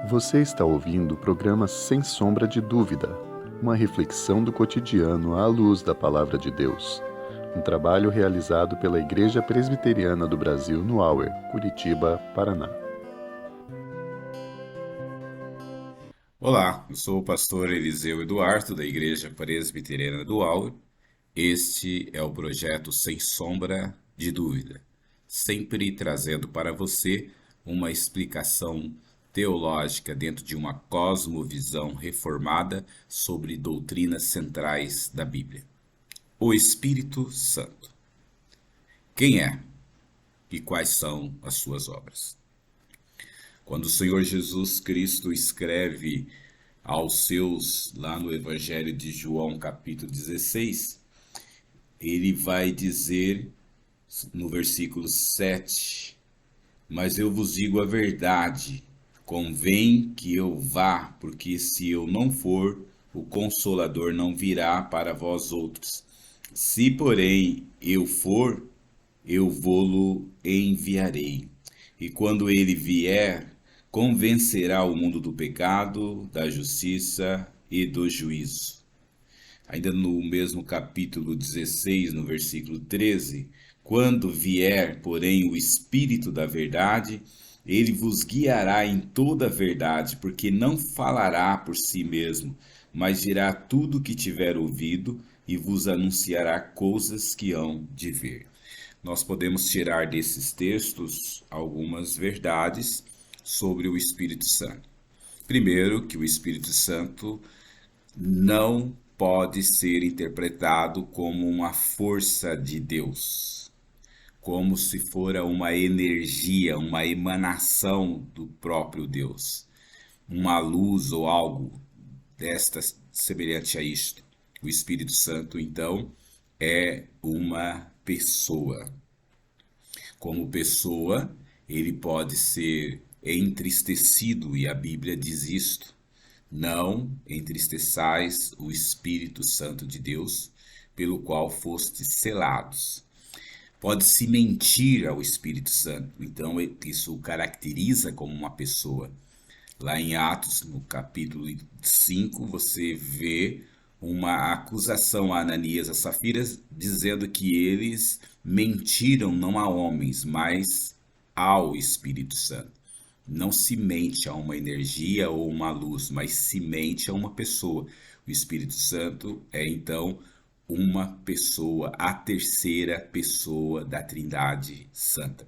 Você está ouvindo o programa Sem Sombra de Dúvida, uma reflexão do cotidiano à luz da Palavra de Deus. Um trabalho realizado pela Igreja Presbiteriana do Brasil no Auer, Curitiba, Paraná. Olá, eu sou o pastor Eliseu Eduardo, da Igreja Presbiteriana do Auer. Este é o projeto Sem Sombra de Dúvida, sempre trazendo para você uma explicação teológica dentro de uma cosmovisão reformada sobre doutrinas centrais da Bíblia. O Espírito Santo. Quem é e quais são as suas obras? Quando o Senhor Jesus Cristo escreve aos seus, lá no Evangelho de João, capítulo 16, ele vai dizer no versículo 7: Mas eu vos digo a verdade, convém que eu vá, porque se eu não for, o Consolador não virá para vós outros. Se, porém, eu for, eu vô-lo enviarei. E quando ele vier, convencerá o mundo do pecado, da justiça e do juízo. Ainda no mesmo capítulo 16, no versículo 13, quando vier, porém, o Espírito da verdade, ele vos guiará em toda a verdade, porque não falará por si mesmo, mas dirá tudo o que tiver ouvido e vos anunciará coisas que hão de ver. Nós podemos tirar desses textos algumas verdades sobre o Espírito Santo. Primeiro, que o Espírito Santo não pode ser interpretado como uma força de Deus, como se fora uma energia, uma emanação do próprio Deus, uma luz ou algo desta semelhante a isto. O Espírito Santo, então, é uma pessoa. Como pessoa, ele pode ser entristecido, e a Bíblia diz isto: não entristeçais o Espírito Santo de Deus, pelo qual fostes selados. Pode-se mentir ao Espírito Santo, então isso o caracteriza como uma pessoa. Lá em Atos, no capítulo 5, você vê uma acusação a Ananias e a Safira dizendo que eles mentiram não a homens, mas ao Espírito Santo. Não se mente a uma energia ou uma luz, mas se mente a uma pessoa. O Espírito Santo é então uma pessoa, a terceira pessoa da Trindade Santa.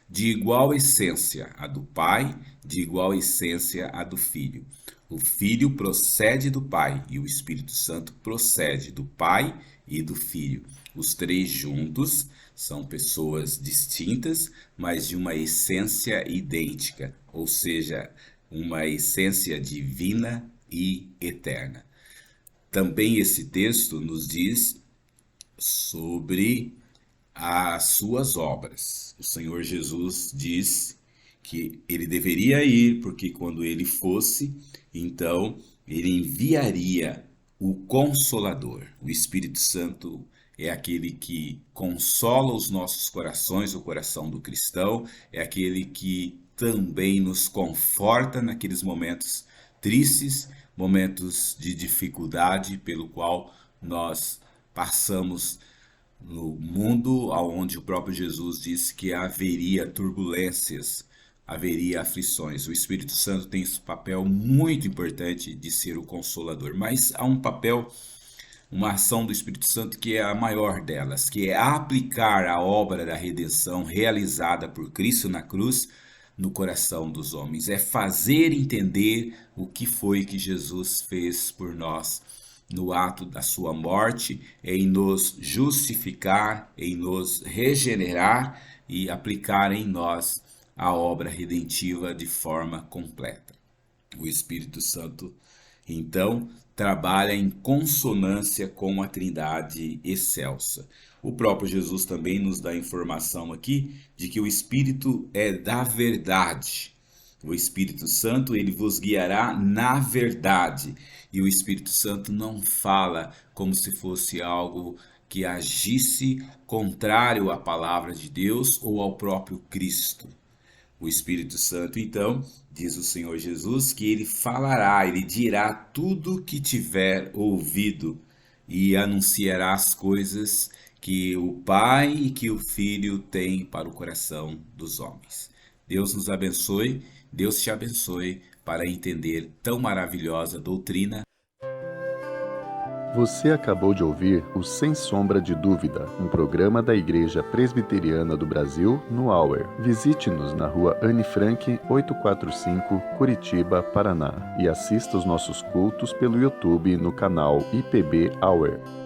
De igual essência a do Pai, de igual essência a do Filho. O Filho procede do Pai e o Espírito Santo procede do Pai e do Filho. Os três juntos são pessoas distintas, mas de uma essência idêntica, ou seja, uma essência divina e eterna. Também esse texto nos diz sobre as suas obras. O Senhor Jesus diz que ele deveria ir, porque quando ele fosse, então ele enviaria o Consolador. O Espírito Santo é aquele que consola os nossos corações, o coração do cristão, é aquele que também nos conforta naqueles momentos tristes, momentos de dificuldade pelo qual nós passamos no mundo onde o próprio Jesus disse que haveria turbulências, haveria aflições. O Espírito Santo tem esse papel muito importante de ser o consolador, mas há um papel, uma ação do Espírito Santo que é a maior delas, que é aplicar a obra da redenção realizada por Cristo na cruz no coração dos homens, é fazer entender o que foi que Jesus fez por nós no ato da sua morte, em nos justificar, em nos regenerar e aplicar em nós a obra redentiva de forma completa. O Espírito Santo, então, trabalha em consonância com a Trindade excelsa. O próprio Jesus também nos dá informação aqui de que o Espírito é da verdade. O Espírito Santo, ele vos guiará na verdade. E o Espírito Santo não fala como se fosse algo que agisse contrário à palavra de Deus ou ao próprio Cristo. O Espírito Santo, então, diz o Senhor Jesus, que ele falará, ele dirá tudo que tiver ouvido e anunciará as coisas que o Pai e que o Filho têm para o coração dos homens. Deus nos abençoe, Deus te abençoe para entender tão maravilhosa doutrina. Você acabou de ouvir o Sem Sombra de Dúvida, um programa da Igreja Presbiteriana do Brasil no Hour. Visite-nos na rua Anne Frank, 845, Curitiba, Paraná, e assista os nossos cultos pelo YouTube no canal IPB Hour.